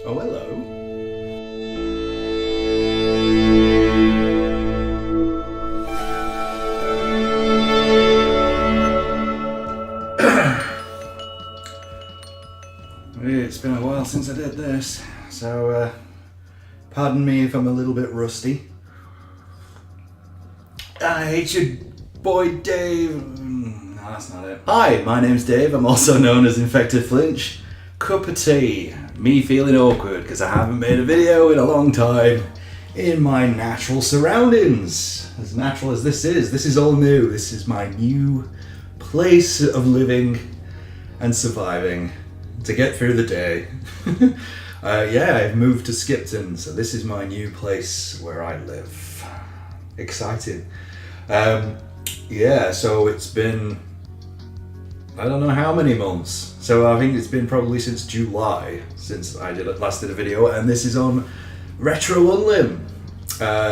Oh, hello. It's been a while since I did this, so pardon me if I'm a little bit rusty. It's your boy Dave. No, that's not it. Hi, my name's Dave. I'm also known as Infected Flinch. Cup of tea. Me feeling awkward because I haven't made a video in a long time in my natural surroundings. As natural as this is all new. This is my new place of living and surviving to get through the day. Yeah, I've moved to Skipton, so this is my new place where I live. Exciting. Yeah, so it's been, I don't know how many months. So I think it's been probably since July since I last did a video, and this is on Retro Unlim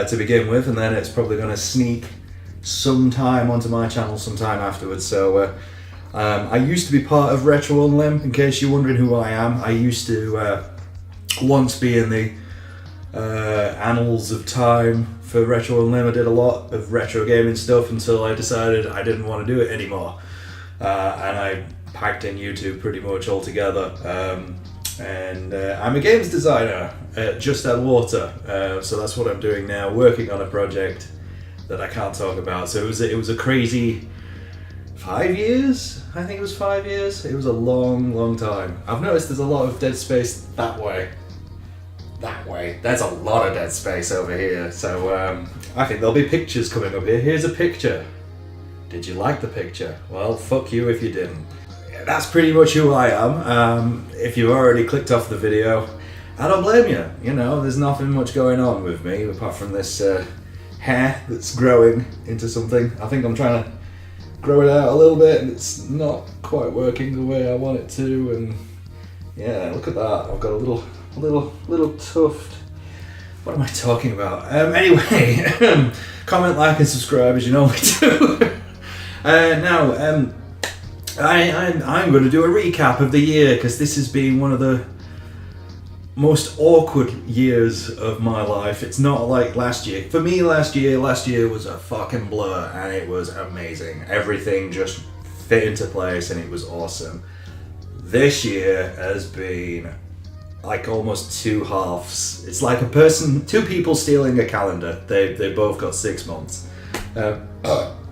to begin with, and then it's probably going to sneak sometime onto my channel sometime afterwards. So I used to be part of Retro Unlim, in case you're wondering who I am. I used to once be in the annals of time for Retro Unlim. I did a lot of retro gaming stuff until I decided I didn't want to do it anymore. And I packed in YouTube pretty much altogether. And I'm a games designer at Just Add Water. So that's what I'm doing now, working on a project that I can't talk about. So it was a crazy 5 years? I think it was 5 years. It was a long time. I've noticed there's a lot of dead space that way. That way. There's a lot of dead space over here. So I think there'll be pictures coming up here. Here's a picture. Did you like the picture? Well, fuck you if you didn't. That's pretty much who I am. If you've already clicked off the video, I don't blame you. You know, there's nothing much going on with me apart from this hair that's growing into something. I think I'm trying to grow it out a little bit and it's not quite working the way I want it to. And yeah, look at that. I've got a little tuft. What am I talking about? Anyway, comment, like, and subscribe as you normally do. Now, I'm going to do a recap of the year because this has been one of the most awkward years of my life. It's not like last year. For me, last year was a fucking blur and it was amazing. Everything just fit into place and it was awesome. This year has been like almost two halves. It's like two people stealing a calendar. They both got 6 months.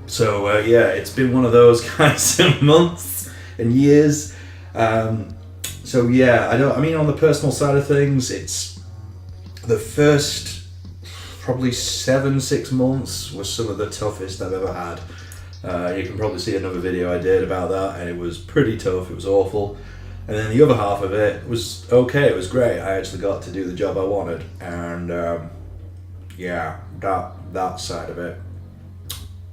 So yeah, it's been one of those kinds of months and years. So yeah, I mean on the personal side of things, it's the first probably 6 months was some of the toughest I've ever had. You can probably see another video I did about that and it was pretty tough, it was awful. And then the other half of it was okay, it was great. I actually got to do the job I wanted. And yeah, that side of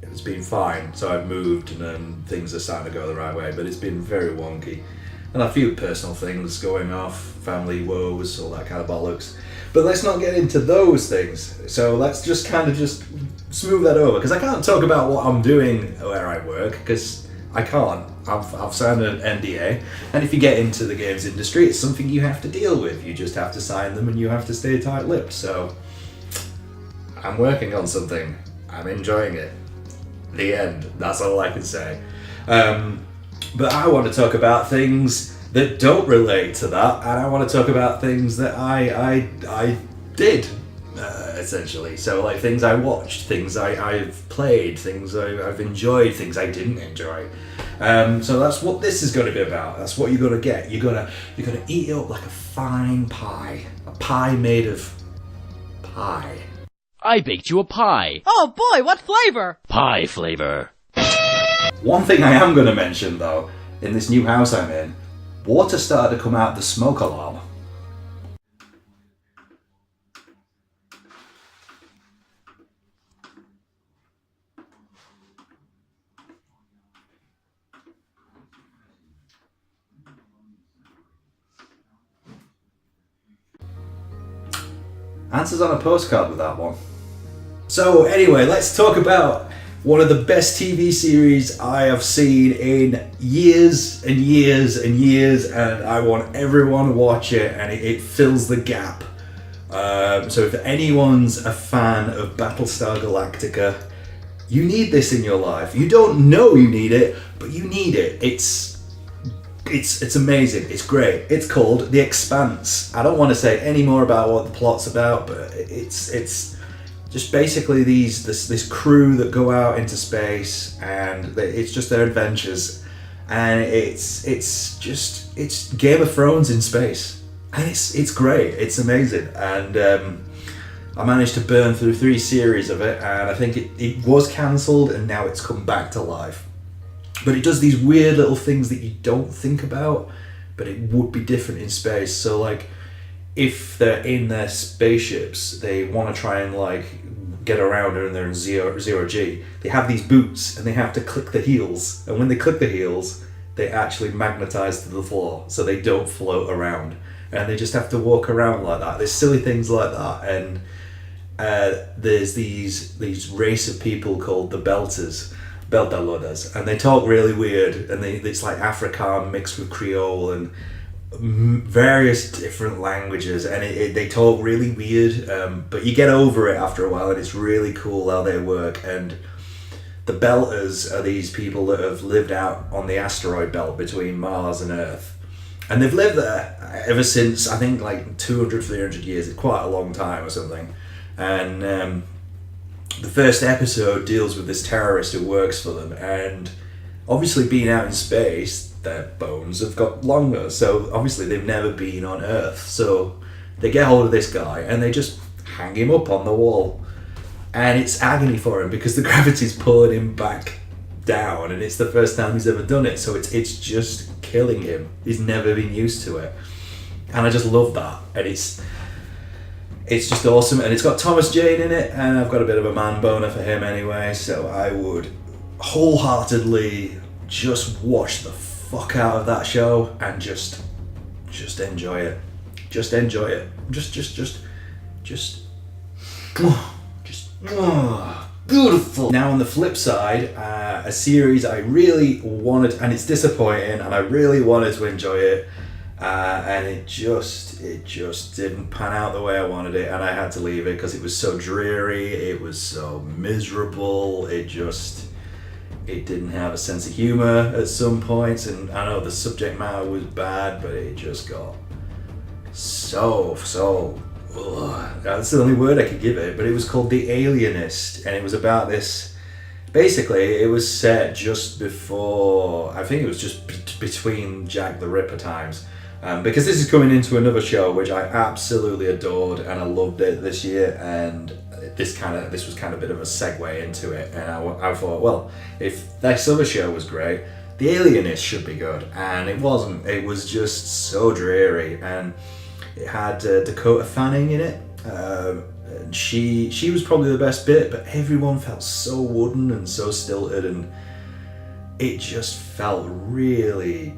it's been fine. So I've moved and then things are starting to go the right way, but it's been very wonky. And a few personal things going off, family woes, all that kind of bollocks. But let's not get into those things. So let's just kind of just smooth that over, because I can't talk about what I'm doing where I work, because I can't. I've signed an NDA, and if you get into the games industry, it's something you have to deal with. You just have to sign them and you have to stay tight-lipped. So I'm working on something. I'm enjoying it. The end. That's all I can say. But I want to talk about things that don't relate to that, and I want to talk about things that I did, essentially. So like things I watched, things I've played, things I've enjoyed, things I didn't enjoy. So that's what this is going to be about. That's what you're going to get. You're gonna eat it up like a fine pie. A pie made of pie. I baked you a pie. Oh boy, what flavor? Pie flavor. One thing I am going to mention though, in this new house I'm in, water started to come out the smoke alarm. Answers on a postcard with that one. So anyway, let's talk about one of the best TV series I have seen in years and years and years, and I want everyone to watch it, and it fills the gap. So if anyone's a fan of Battlestar Galactica, you need this in your life. You don't know you need it, but you need it. It's amazing. It's great. It's called The Expanse. I don't want to say any more about what the plot's about, but it's just basically this crew that go out into space, and it's just their adventures, and it's Game of Thrones in space, and it's great. It's amazing, and I managed to burn through 3 series of it, and I think it was cancelled, and now it's come back to life. But it does these weird little things that you don't think about, but it would be different in space. So like, if they're in their spaceships, they want to try and like get around and they're in zero G, they have these boots and they have to click the heels, and when they click the heels, they actually magnetize to the floor, so they don't float around, and they just have to walk around like that. There's silly things like that, and there's these race of people called the Beltallodas, and they talk really weird, and it's like Afrikaans mixed with Creole and various different languages, and they talk really weird, but you get over it after a while, and it's really cool how they work. And the Belters are these people that have lived out on the asteroid belt between Mars and Earth, and they've lived there ever since, I think, like 200, 300 years. It's quite a long time or something. And the first episode deals with this terrorist who works for them, and obviously being out in space, their bones have got longer, so obviously they've never been on Earth. So they get hold of this guy and they just hang him up on the wall, and it's agony for him because the gravity's pulling him back down, and it's the first time he's ever done it, so it's just killing him. He's never been used to it, and I just love that, and it's just awesome. And it's got Thomas Jane in it, and I've got a bit of a man boner for him anyway, so I would wholeheartedly just watch the fuck out of that show and just enjoy it. Just enjoy it. Just beautiful. Now on the flip side, a series I really wanted, and it's disappointing, and I really wanted to enjoy it, and it just didn't pan out the way I wanted it, and I had to leave it because it was so dreary, it was so miserable, it didn't have a sense of humor at some points, and I know the subject matter was bad, but it just got so that's the only word I could give it. But it was called The Alienist, and it was about this. Basically, it was set just before, I think it was just between Jack the Ripper times, because this is coming into another show which I absolutely adored, and I loved it this year, and this was kind of a bit of a segue into it, and I thought, well, if this other show was great, The Alienist should be good, and it wasn't. It was just so dreary, and it had Dakota Fanning in it. And she was probably the best bit, but everyone felt so wooden and so stilted, and it just felt really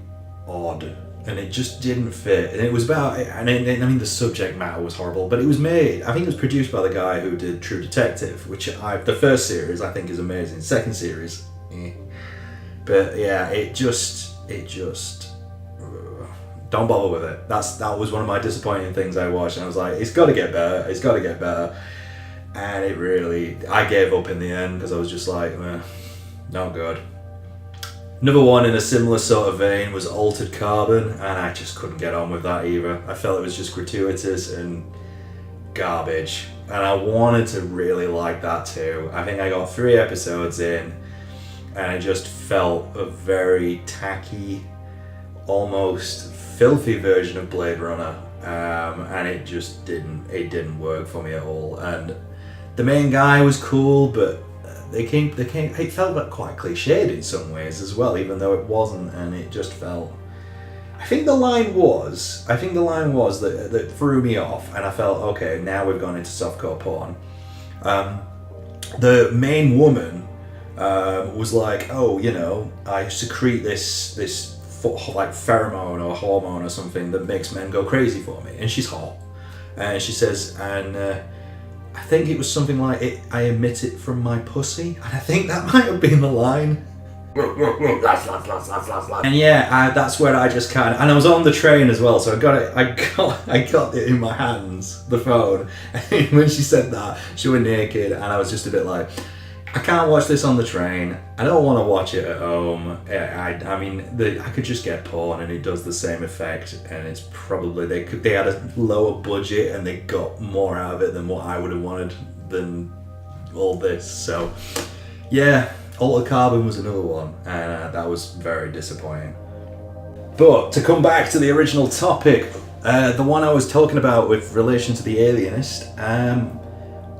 odd, and it just didn't fit. And it was about, I mean, the subject matter was horrible, but it was made, I think it was produced by the guy who did True Detective, which the first series I think is amazing. Second series, but yeah, it just don't bother with it. That was one of my disappointing things I watched, and I was like, it's got to get better, and it really, I gave up in the end because I was just like, not good. Another one in a similar sort of vein was Altered Carbon, and I just couldn't get on with that either. I felt it was just gratuitous and garbage, and I wanted to really like that too. I think I got 3 episodes in, and it just felt a very tacky, almost filthy version of Blade Runner, and it just didn't work for me at all. And the main guy was cool, but it felt like quite cliched in some ways as well, even though it wasn't, and it just felt, I think the line was that threw me off, and I felt, okay, now we've gone into softcore porn. The main woman was like, oh, I secrete this like pheromone or hormone or something that makes men go crazy for me, and she's hot, and she says, and I think it was something like, I emit it from my pussy. And I think that might have been the line. And yeah, that's where I just kind of, and I was on the train as well, so I got it in my hands, the phone, and when she said that, she went naked, and I was just a bit like, I can't watch this on the train, I don't want to watch it at home. I mean, I could just get porn and it does the same effect, and it's probably, they had a lower budget and they got more out of it than what I would have wanted than all this, so yeah. Altered Carbon was another one, and that was very disappointing. But to come back to the original topic, the one I was talking about with relation to The Alienist,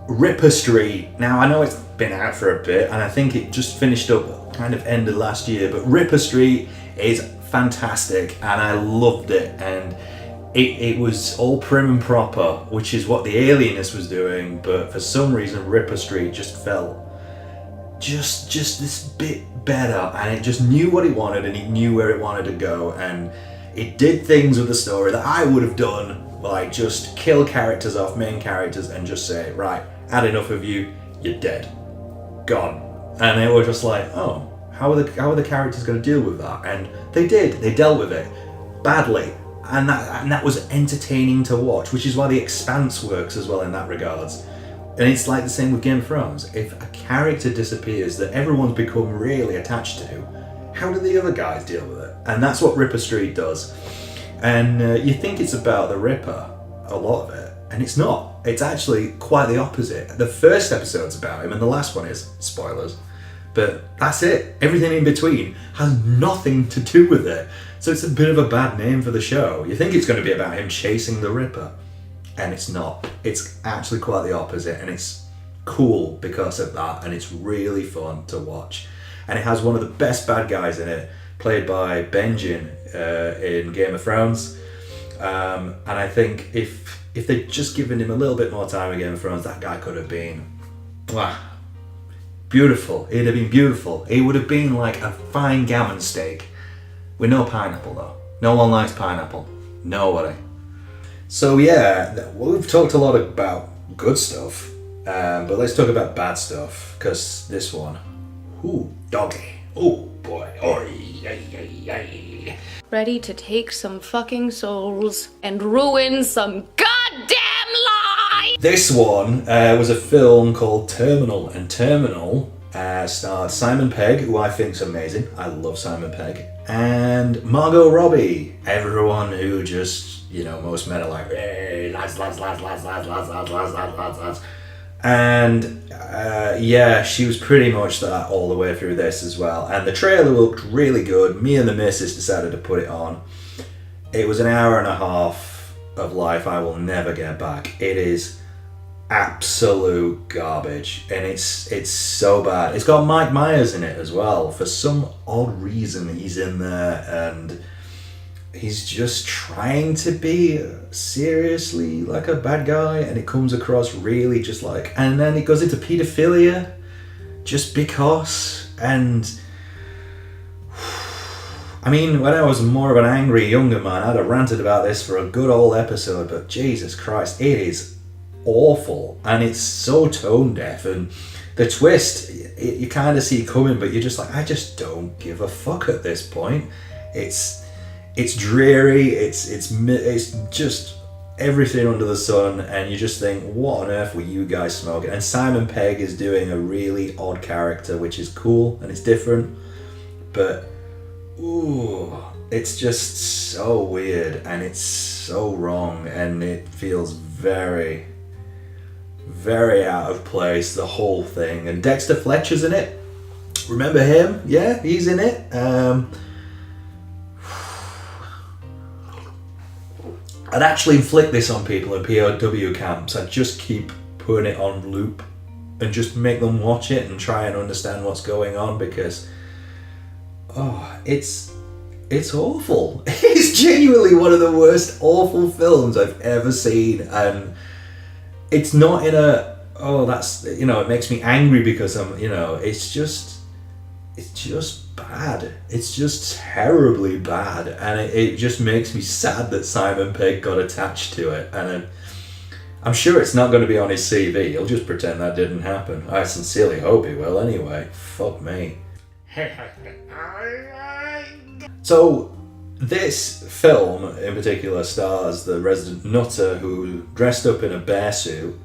Ripper Street. Now, I know it's been out for a bit, and I think it just finished up, kind of ended last year, but Ripper Street is fantastic, and I loved it, and it was all prim and proper, which is what The Alienist was doing, but for some reason Ripper Street just felt just this bit better, and it just knew what it wanted, and it knew where it wanted to go, and it did things with the story that I would have done, like just kill characters off, main characters, and just say, right, had enough of you, you're dead, gone. And they were just like, oh, how are the characters going to deal with that? And they dealt with it badly, and that was entertaining to watch, which is why The Expanse works as well in that regards. And it's like the same with Game of Thrones. If a character disappears that everyone's become really attached to, how do the other guys deal with it? And that's what Ripper Street does. And you think it's about the Ripper, a lot of it, and it's not. It's actually quite the opposite. The first episode's about him, and the last one is, spoilers, but that's it. Everything in between has nothing to do with it. So it's a bit of a bad name for the show. You think it's going to be about him chasing the Ripper, and it's not. It's actually quite the opposite, and it's cool because of that, and it's really fun to watch. And it has one of the best bad guys in it, played by Benjen in Game of Thrones. And I think if they'd just given him a little bit more time in Game of Thrones, that guy could have been, wow, beautiful. He'd have been beautiful. He would have been like a fine gammon steak with no pineapple though. No one likes pineapple. Nobody. So yeah, we've talked a lot about good stuff, but let's talk about bad stuff, because this one, ooh, doggy, oh boy, Ready to take some fucking souls and ruin some goddamn lives! This one was a film called Terminal, and Terminal starred Simon Pegg, who I think is amazing. I love Simon Pegg. And Margot Robbie. Everyone who just, most men are like, hey, lads. And yeah, she was pretty much that all the way through this as well. And the trailer looked really good. Me and the missus decided to put it on. It was an hour and a half of life I will never get back. It is absolute garbage, and it's so bad. It's got Mike Myers in it as well. For some odd reason, he's in there, and he's just trying to be seriously like a bad guy, and it comes across really just like, and then it goes into pedophilia just because. And I mean, when I was more of an angry younger man, I'd have ranted about this for a good old episode, but Jesus Christ, it is awful, and it's so tone deaf, and the twist you kind of see coming, but you're just like, I just don't give a fuck at this point. It's dreary, it's just everything under the sun, and you just think, what on earth were you guys smoking? And Simon Pegg is doing a really odd character, which is cool and it's different, but ooh, it's just so weird, and it's so wrong, and it feels very, very out of place, the whole thing. And Dexter Fletcher's in it. Remember him? Yeah, he's in it. I'd actually inflict this on people in POW camps. I'd just keep putting it on loop and just make them watch it and try and understand what's going on, because it's awful. It's genuinely one of the worst awful films I've ever seen, and it's not in a, it makes me angry because it's just bad. It's just terribly bad, and it just makes me sad that Simon Pegg got attached to it. And I'm sure it's not going to be on his CV. He'll just pretend that didn't happen. I sincerely hope he will anyway. Fuck me. So, this film in particular stars the resident nutter who dressed up in a bear suit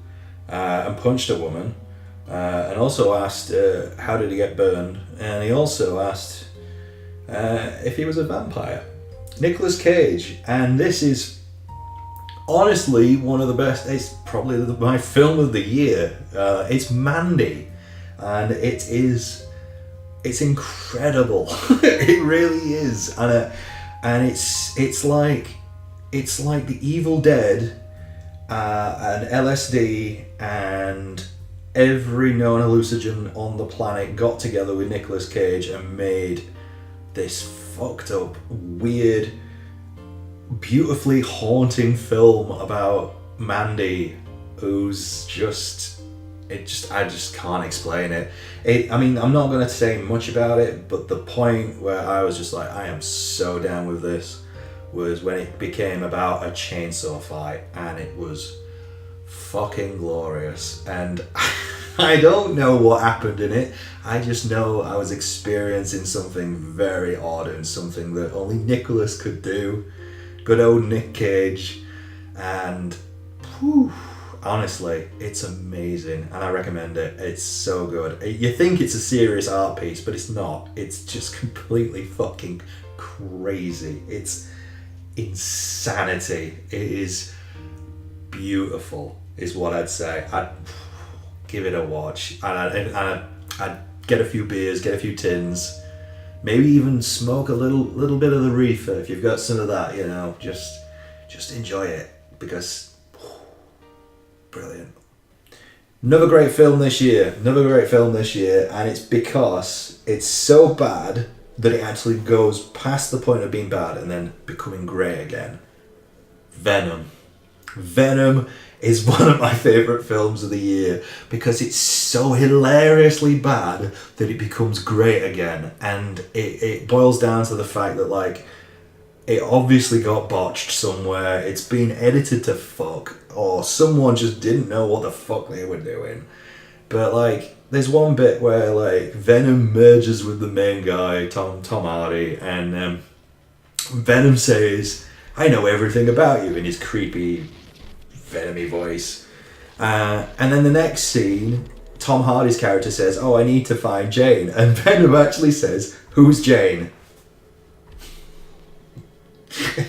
and punched a woman, and also asked how did he get burned, and he also asked if he was a vampire. Nicolas Cage, and this is honestly one of the best. It's probably my film of the year. It's Mandy, and it's incredible. It really is, and it's like The Evil Dead, and LSD, and every known hallucinogen on the planet got together with Nicolas Cage and made this fucked up, weird, beautifully haunting film about Mandy, who's I just can't explain it. I mean, I'm not going to say much about it, but the point where I was just like, I am so down with this, was when it became about a chainsaw fight, and it was fucking glorious. And I don't know what happened in it. I just know I was experiencing something very odd and something that only Nicolas could do. Good old Nick Cage. And whew, honestly, it's amazing, and I recommend it. It's so good. You think it's a serious art piece, but it's not. It's just completely fucking crazy. It's insanity. It is beautiful, is what I'd say. I'd give it a watch, and I'd get a few beers, get a few tins, maybe even smoke a little bit of the reefer if you've got some of that. You know, just enjoy it, because brilliant. Another great film this year, and it's because it's so bad that it actually goes past the point of being bad and then becoming great again. Venom. Venom is one of my favourite films of the year because it's so hilariously bad that it becomes great again. And it boils down to the fact that, like, it obviously got botched somewhere, it's been edited to fuck, or someone just didn't know what the fuck they were doing. But, like, there's one bit where, like, Venom merges with the main guy, Tom Hardy, and Venom says, "I know everything about you," in his creepy, Venom-y voice. And then the next scene, Tom Hardy's character says, "Oh, I need to find Jane," and Venom actually says, "Who's Jane?"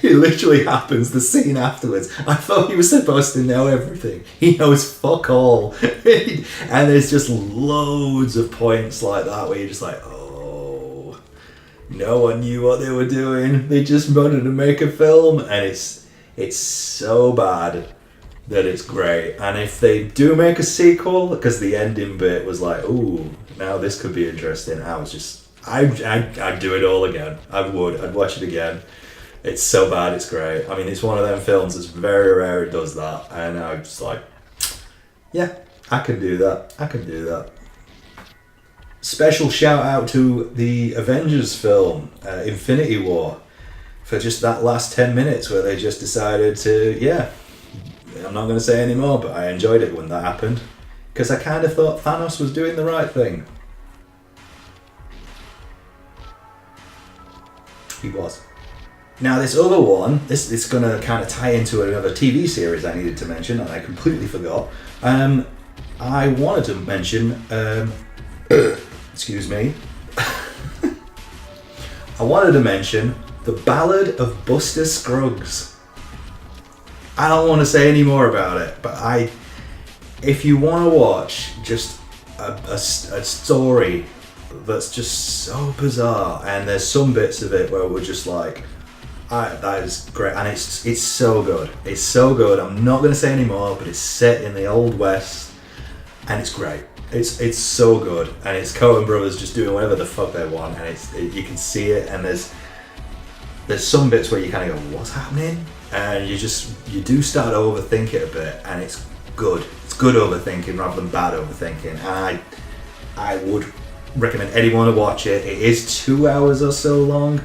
It literally happens the scene afterwards. I thought he was supposed to know everything. He knows fuck all. And there's just loads of points like that where you're just like, oh, no one knew what they were doing. They just wanted to make a film, and it's so bad that it's great. And if they do make a sequel, because the ending bit was like, ooh, now this could be interesting, I'd do it all again. I'd watch it again. It's so bad, it's great. I mean, it's one of them films that's very rare it does that. And I'm just like, yeah, I can do that. Special shout out to the Avengers film, Infinity War, for just that last 10 minutes where they just decided to, yeah, I'm not going to say any more, but I enjoyed it when that happened. Because I kind of thought Thanos was doing the right thing. He was. Now this other one, this is going to kind of tie into another TV series I needed to mention, and I completely forgot. I wanted to mention, excuse me, I wanted to mention The Ballad of Buster Scruggs. I don't want to say any more about it, but if you want to watch just a story that's just so bizarre, and there's some bits of it where we're just like, that is great, and it's so good. It's so good. I'm not going to say any more, but it's set in the Old West, and it's great. It's so good, and it's Coen Brothers just doing whatever the fuck they want, and you can see it, and there's some bits where you kind of go, what's happening? And you do start to overthink it a bit, and it's good. It's good overthinking rather than bad overthinking, and I would recommend anyone to watch it. It is 2 hours or so long,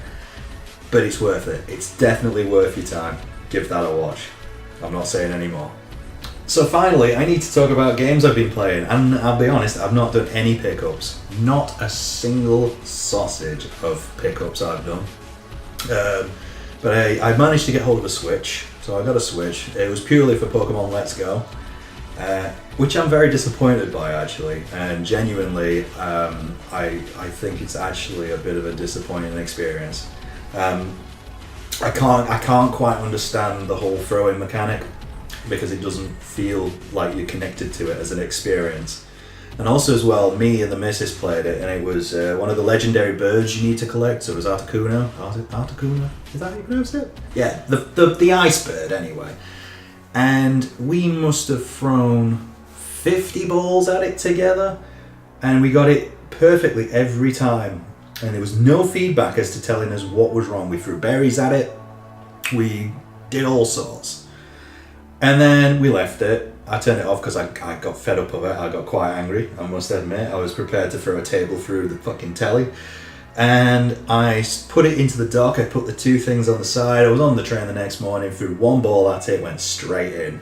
but it's worth it. It's definitely worth your time. Give that a watch. I'm not saying any more. So finally, I need to talk about games I've been playing, and I'll be honest, I've not done any pickups. Not a single sausage of pickups I've done. But I managed to get hold of a Switch, so I got a Switch. It was purely for Pokemon Let's Go, which I'm very disappointed by actually, and genuinely, I think it's actually a bit of a disappointing experience. I can't quite understand the whole throw-in mechanic, because it doesn't feel like you're connected to it as an experience. And also as well, me and the missus played it, and it was one of the legendary birds you need to collect, so it was Articuno. Articuno? Is that how you pronounce it? Yeah, the ice bird anyway. And we must have thrown 50 balls at it together, and we got it perfectly every time. And there was no feedback as to telling us what was wrong. We threw berries at it, we did all sorts. And then we left it. I turned it off because I got fed up of it. I got quite angry, I must admit. I was prepared to throw a table through the fucking telly. And I put it into the dock. I put the two things on the side. I was on the train the next morning, threw one ball at it, went straight in.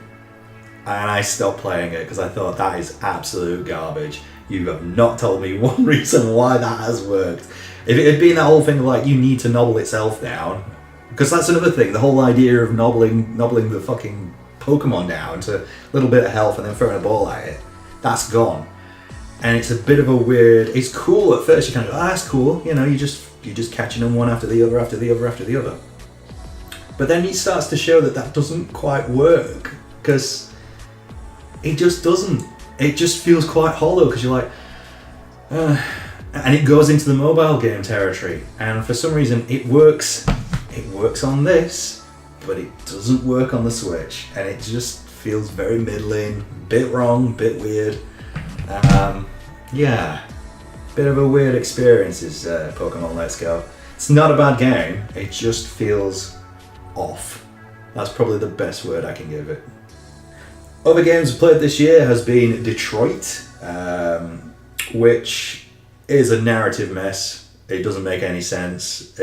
And I stopped playing it because I thought, that is absolute garbage. You have not told me one reason why that has worked. If it had been that whole thing of like, you need to nobble itself down, because that's another thing, the whole idea of nobbling the fucking Pokemon down to a little bit of health and then throwing a ball at it, that's gone. And it's a bit of a weird, it's cool at first, you kind of go, that's cool, you know, you're just catching them one after the other, after the other, after the other. But then it starts to show that doesn't quite work, because it just doesn't. It just feels quite hollow, because you're like, and it goes into the mobile game territory, and for some reason it works on this, but it doesn't work on the Switch, and it just feels very middling, bit wrong, bit weird. Yeah, bit of a weird experience is Pokemon Let's Go. It's not a bad game, it just feels off. That's probably the best word I can give it. Other games I've played this year has been Detroit, which is a narrative mess. It doesn't make any sense.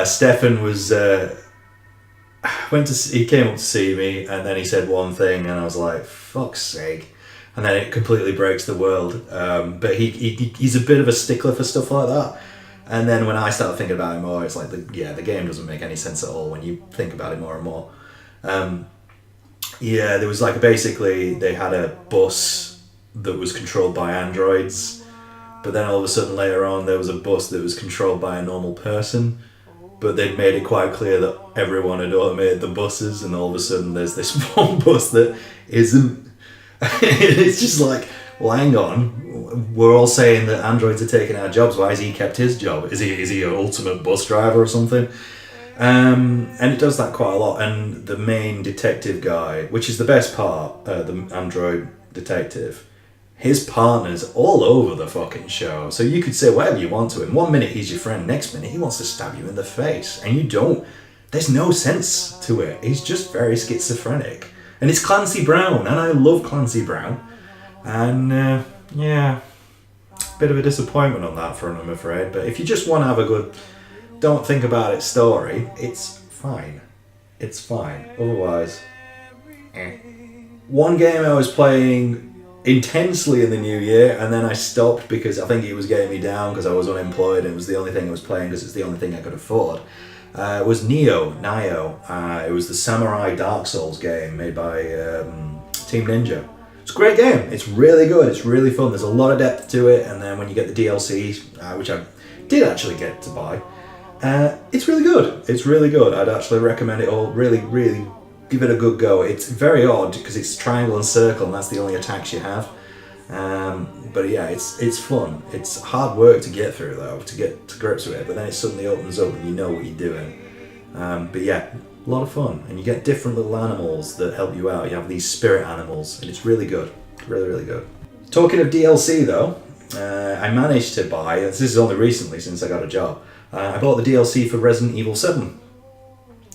Stefan was he came up to see me, and then he said one thing, and I was like, "Fuck's sake!" And then it completely breaks the world. But he's a bit of a stickler for stuff like that. And then when I start thinking about it more, it's like the game doesn't make any sense at all when you think about it more and more. Yeah, there was like basically they had a bus that was controlled by androids, but then all of a sudden later on there was a bus that was controlled by a normal person, but they'd made it quite clear that everyone had automated the buses, and all of a sudden there's this one bus that isn't. It's just like, well, hang on, we're all saying that androids are taking our jobs, why has he kept his job? Is he an ultimate bus driver or something? And it does that quite a lot, and the main detective guy, which is the best part, the android detective, his partner's all over the fucking show, so you could say whatever you want to him. 1 minute he's your friend, next minute he wants to stab you in the face, and there's no sense to it. He's just very schizophrenic. And it's Clancy Brown, and I love Clancy Brown, and yeah, bit of a disappointment on that front, I'm afraid. But if you just want to have a good don't think about it story, it's fine. It's fine. Otherwise, One game I was playing intensely in the new year, and then I stopped because I think it was getting me down because I was unemployed and it was the only thing I was playing because it's the only thing I could afford. Was Nioh. It was the Samurai Dark Souls game made by Team Ninja. It's a great game. It's really good. It's really fun. There's a lot of depth to it, and then when you get the DLC, which I did actually get to buy, it's really good. It's really good. I'd actually recommend it all. Really, really give it a good go. It's very odd because it's triangle and circle, and that's the only attacks you have. But yeah, it's fun. It's hard work to get through though, to get to grips with it. But then it suddenly opens up and you know what you're doing. But yeah, a lot of fun, and you get different little animals that help you out. You have these spirit animals, and it's really good. Really, really good. Talking of DLC though, I managed to buy, this is only recently since I got a job, I bought the DLC for Resident Evil 7.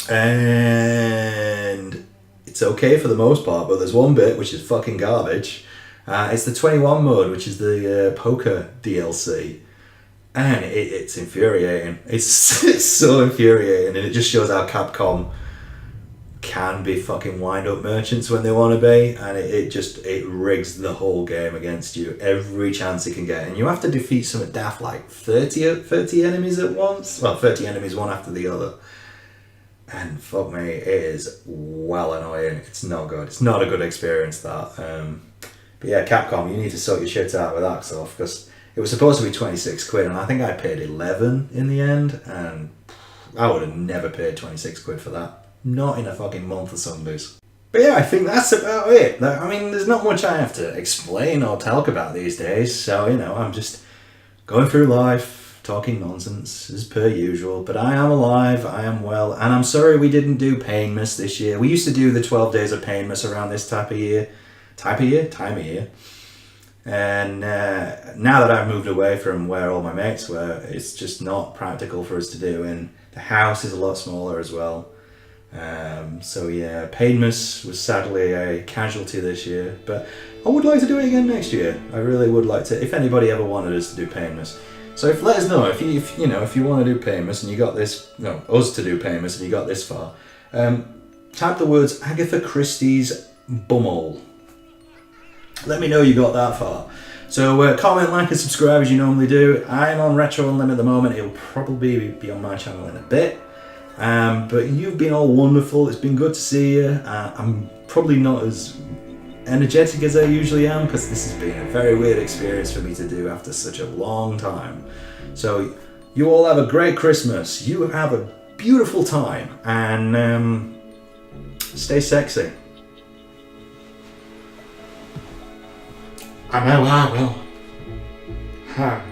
And it's okay for the most part, but there's one bit which is fucking garbage. It's the 21 mode, which is the poker DLC. And it's infuriating. It's so infuriating, and it just shows how Capcom can be fucking wind-up merchants when they want to be, and it rigs the whole game against you every chance it can get, and you have to defeat some daft like 30 enemies at once. Well, 30 enemies one after the other, and fuck me, it is well annoying. It's not good. It's not a good experience, that. But yeah, Capcom, you need to sort your shit out with that stuff, because it was supposed to be 26 quid, and I think I paid 11 in the end, and I would have never paid 26 quid for that. Not in a fucking month of Sundays. But yeah, I think that's about it. I mean, there's not much I have to explain or talk about these days, so, you know, I'm just going through life, talking nonsense, as per usual. But I am alive, I am well, and I'm sorry we didn't do Painmas this year. We used to do the 12 days of Painmas around this time of year. And now that I've moved away from where all my mates were, it's just not practical for us to do, and the house is a lot smaller as well. So yeah, Painmas was sadly a casualty this year, but I would like to do it again next year. I really would like to, if anybody ever wanted us to do Painmas. So let us know if you want to do Painmas and you got this, us to do Painmas and you got this far. Type the words Agatha Christie's bumhole. Let me know you got that far. So comment, like and subscribe as you normally do. I'm on Retro Unlimited at the moment. It'll probably be on my channel in a bit. But you've been all wonderful. It's been good to see you. I'm probably not as energetic as I usually am, because this has been a very weird experience for me to do after such a long time. So you all have a great Christmas. You have a beautiful time, and stay sexy. I know I will.